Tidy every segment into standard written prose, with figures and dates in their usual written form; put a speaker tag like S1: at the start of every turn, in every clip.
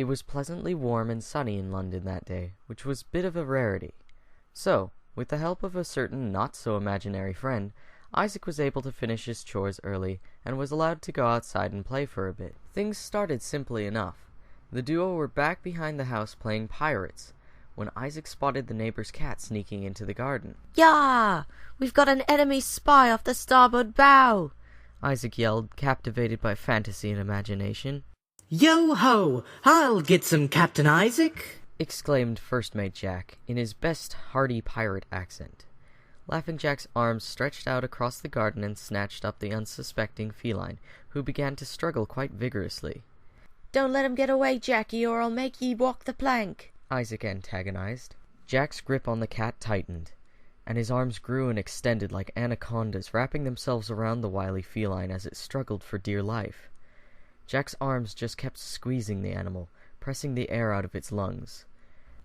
S1: It was pleasantly warm and sunny in London that day, which was a bit of a rarity. So, with the help of a certain not-so-imaginary friend, Isaac was able to finish his chores early and was allowed to go outside and play for a bit. Things started simply enough. The duo were back behind the house playing pirates, when Isaac spotted the neighbor's cat sneaking into the garden.
S2: "Yah! We've got an enemy spy off the starboard bow!"
S1: Isaac yelled, captivated by fantasy and imagination.
S3: "Yo-ho! I'll get some, Captain Isaac!"
S1: exclaimed First Mate Jack, in his best hearty pirate accent. Laughing Jack's arms stretched out across the garden and snatched up the unsuspecting feline, who began to struggle quite vigorously.
S2: "Don't let him get away, Jackie, or I'll make ye walk the plank,"
S1: Isaac antagonized. Jack's grip on the cat tightened, and his arms grew and extended like anacondas, wrapping themselves around the wily feline as it struggled for dear life. Jack's arms just kept squeezing the animal, pressing the air out of its lungs.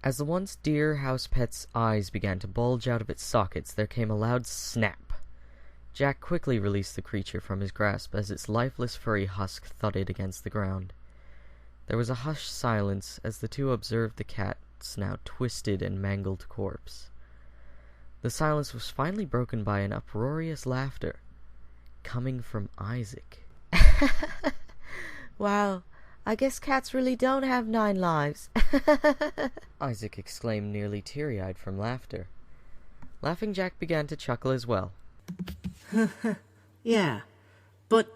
S1: As the once dear house pet's eyes began to bulge out of its sockets, there came a loud snap. Jack quickly released the creature from his grasp as its lifeless furry husk thudded against the ground. There was a hushed silence as the two observed the cat's now twisted and mangled corpse. The silence was finally broken by an uproarious laughter, coming from Isaac.
S2: "Wow, I guess cats really don't have 9 lives."
S1: Isaac exclaimed, nearly teary-eyed from laughter. Laughing Jack began to chuckle as well.
S3: "Yeah, but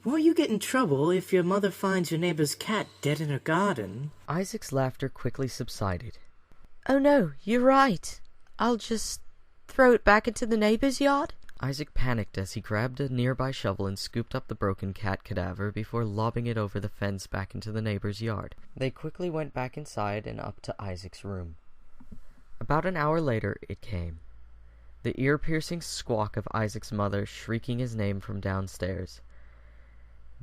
S3: won't you get in trouble if your mother finds your neighbor's cat dead in her garden?"
S1: Isaac's laughter quickly subsided.
S2: "Oh no, you're right. I'll just throw it back into the neighbor's yard?"
S1: Isaac panicked as he grabbed a nearby shovel and scooped up the broken cat cadaver before lobbing it over the fence back into the neighbor's yard. They quickly went back inside and up to Isaac's room. About an hour later, it came. The ear-piercing squawk of Isaac's mother shrieking his name from downstairs.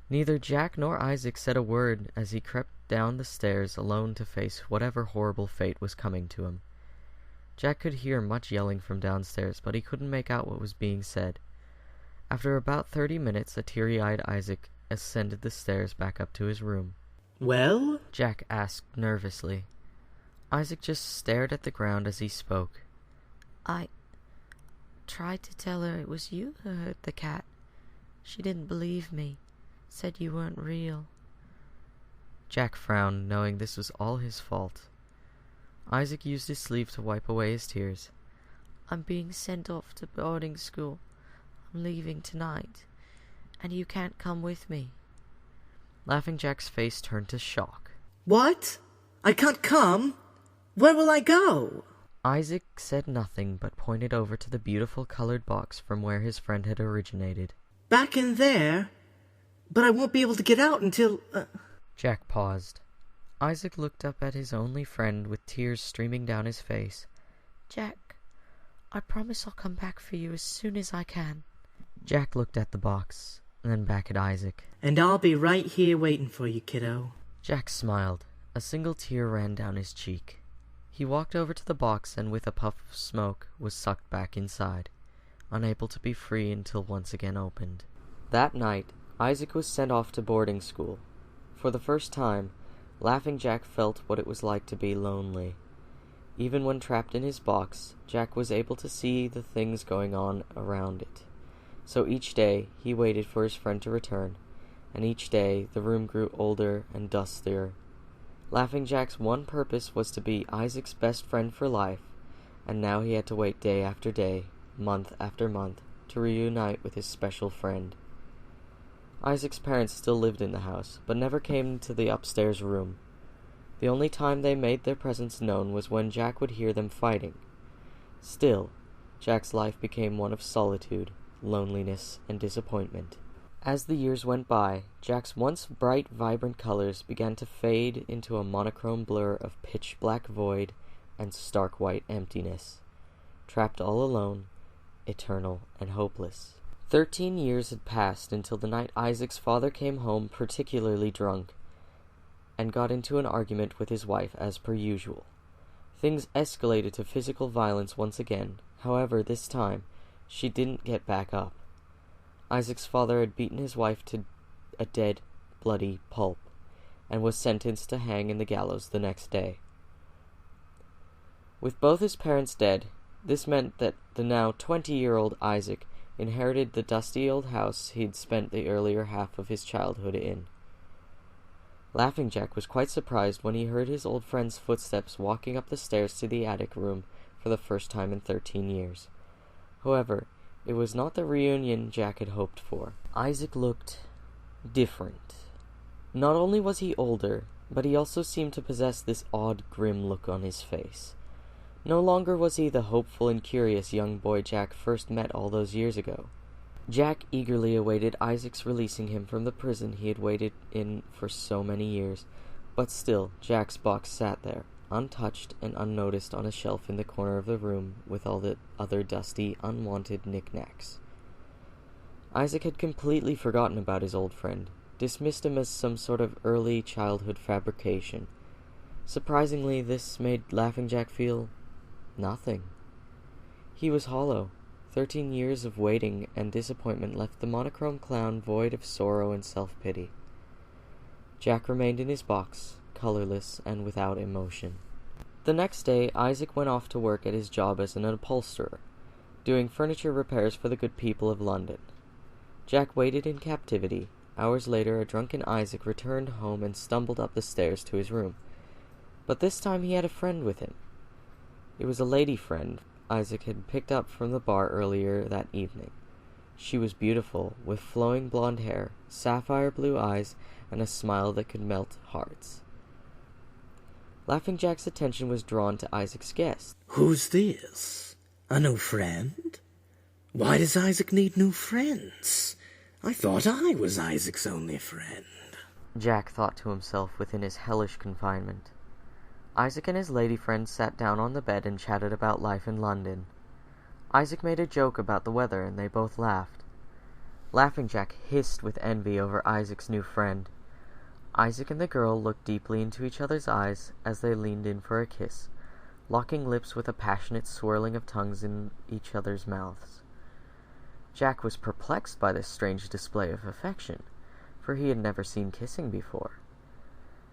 S1: Neither Jack nor Isaac said a word as he crept down the stairs alone to face whatever horrible fate was coming to him. Jack could hear much yelling from downstairs, but he couldn't make out what was being said. After about 30 minutes, a teary-eyed Isaac ascended the stairs back up to his room.
S3: "Well?"
S1: Jack asked nervously. Isaac just stared at the ground as he spoke.
S2: "I tried to tell her it was you who hurt the cat. She didn't believe me. Said you weren't real."
S1: Jack frowned, knowing this was all his fault. Isaac used his sleeve to wipe away his tears.
S2: "I'm being sent off to boarding school. I'm leaving tonight, and you can't come with me."
S1: Laughing Jack's face turned to shock.
S3: "What? I can't come? Where will I go?"
S1: Isaac said nothing but pointed over to the beautiful colored box from where his friend had originated.
S3: "Back in there? But I won't be able to get out until..."
S1: Jack paused. Isaac looked up at his only friend with tears streaming down his face.
S2: "Jack, I promise I'll come back for you as soon as I can."
S1: Jack looked at the box, and then back at Isaac.
S3: "And I'll be right here waiting for you, kiddo."
S1: Jack smiled. A single tear ran down his cheek. He walked over to the box and with a puff of smoke was sucked back inside, unable to be free until once again opened. That night, Isaac was sent off to boarding school. For the first time, Laughing Jack felt what it was like to be lonely. Even when trapped in his box, Jack was able to see the things going on around it. So each day, he waited for his friend to return, and each day the room grew older and dustier. Laughing Jack's one purpose was to be Isaac's best friend for life, and now he had to wait day after day, month after month, to reunite with his special friend. Isaac's parents still lived in the house, but never came to the upstairs room. The only time they made their presence known was when Jack would hear them fighting. Still, Jack's life became one of solitude, loneliness, and disappointment. As the years went by, Jack's once bright, vibrant colors began to fade into a monochrome blur of pitch-black void and stark white emptiness. Trapped all alone, eternal and hopeless. 13 years had passed until the night Isaac's father came home particularly drunk, and got into an argument with his wife as per usual. Things escalated to physical violence once again, however this time, she didn't get back up. Isaac's father had beaten his wife to a dead, bloody pulp, and was sentenced to hang in the gallows the next day. With both his parents dead, this meant that the now 20-year-old Isaac inherited the dusty old house he'd spent the earlier half of his childhood in. Laughing Jack was quite surprised when he heard his old friend's footsteps walking up the stairs to the attic room for the first time in 13 years. However, it was not the reunion Jack had hoped for. Isaac looked different. Not only was he older, but he also seemed to possess this odd, grim look on his face. No longer was he the hopeful and curious young boy Jack first met all those years ago. Jack eagerly awaited Isaac's releasing him from the prison he had waited in for so many years, but still Jack's box sat there, untouched and unnoticed on a shelf in the corner of the room with all the other dusty, unwanted knickknacks. Isaac had completely forgotten about his old friend, dismissed him as some sort of early childhood fabrication. Surprisingly, this made Laughing Jack feel nothing. He was hollow. 13 years of waiting and disappointment left the monochrome clown void of sorrow and self-pity. Jack remained in his box, colorless and without emotion. The next day, Isaac went off to work at his job as an upholsterer, doing furniture repairs for the good people of London. Jack waited in captivity. Hours later, a drunken Isaac returned home and stumbled up the stairs to his room. But this time he had a friend with him. It was a lady friend Isaac had picked up from the bar earlier that evening. She was beautiful, with flowing blonde hair, sapphire blue eyes, and a smile that could melt hearts. Laughing Jack's attention was drawn to Isaac's guest.
S3: Who's this? A new friend? Why does Isaac need new friends? I thought I was Isaac's only friend.
S1: Jack thought to himself within his hellish confinement. Isaac and his lady friend sat down on the bed and chatted about life in London. Isaac made a joke about the weather, and they both laughed. Laughing Jack hissed with envy over Isaac's new friend. Isaac and the girl looked deeply into each other's eyes as they leaned in for a kiss, locking lips with a passionate swirling of tongues in each other's mouths. Jack was perplexed by this strange display of affection, for he had never seen kissing before.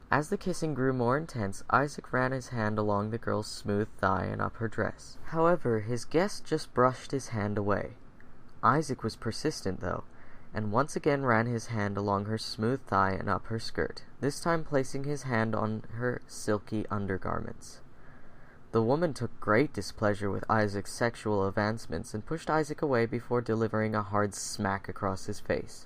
S1: As the kissing grew more intense, Isaac ran his hand along the girl's smooth thigh and up her dress. However, his guest just brushed his hand away. Isaac was persistent, though, and once again ran his hand along her smooth thigh and up her skirt, this time placing his hand on her silky undergarments. The woman took great displeasure with Isaac's sexual advancements and pushed Isaac away before delivering a hard smack across his face.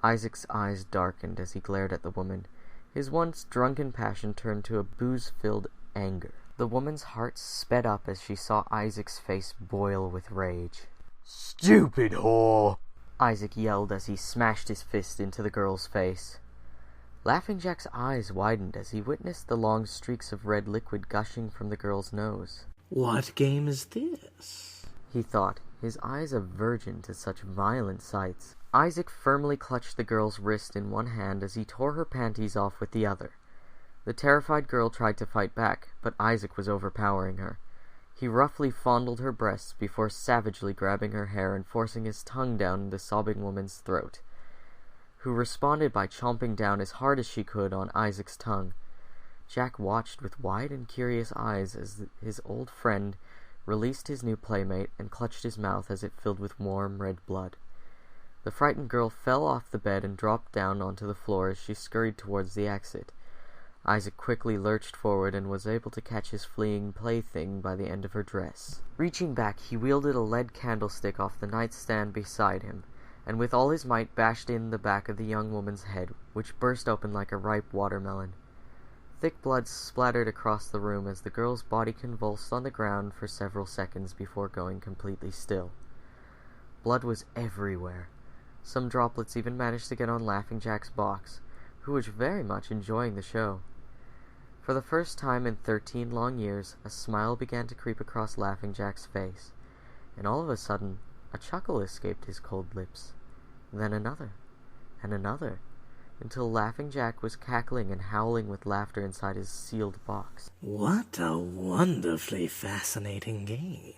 S1: Isaac's eyes darkened as he glared at the woman. His once drunken passion turned to a booze-filled anger. The woman's heart sped up as she saw Isaac's face boil with rage.
S4: "Stupid whore!"
S1: Isaac yelled as he smashed his fist into the girl's face. Laughing Jack's eyes widened as he witnessed the long streaks of red liquid gushing from the girl's nose.
S3: What game is this?
S1: He thought, his eyes a virgin to such violent sights. Isaac firmly clutched the girl's wrist in one hand as he tore her panties off with the other. The terrified girl tried to fight back, but Isaac was overpowering her. He roughly fondled her breasts before savagely grabbing her hair and forcing his tongue down the sobbing woman's throat, who responded by chomping down as hard as she could on Isaac's tongue. Jack watched with wide and curious eyes as his old friend released his new playmate and clutched his mouth as it filled with warm red blood. The frightened girl fell off the bed and dropped down onto the floor as she scurried towards the exit. Isaac quickly lurched forward and was able to catch his fleeing plaything by the end of her dress. Reaching back, he wielded a lead candlestick off the nightstand beside him, and with all his might bashed in the back of the young woman's head, which burst open like a ripe watermelon. Thick blood splattered across the room as the girl's body convulsed on the ground for several seconds before going completely still. Blood was everywhere. Some droplets even managed to get on Laughing Jack's box, who was very much enjoying the show. For the first time in 13 long years, a smile began to creep across Laughing Jack's face, and all of a sudden, a chuckle escaped his cold lips. Then another, and another, until Laughing Jack was cackling and howling with laughter inside his sealed box.
S3: What a wonderfully fascinating game.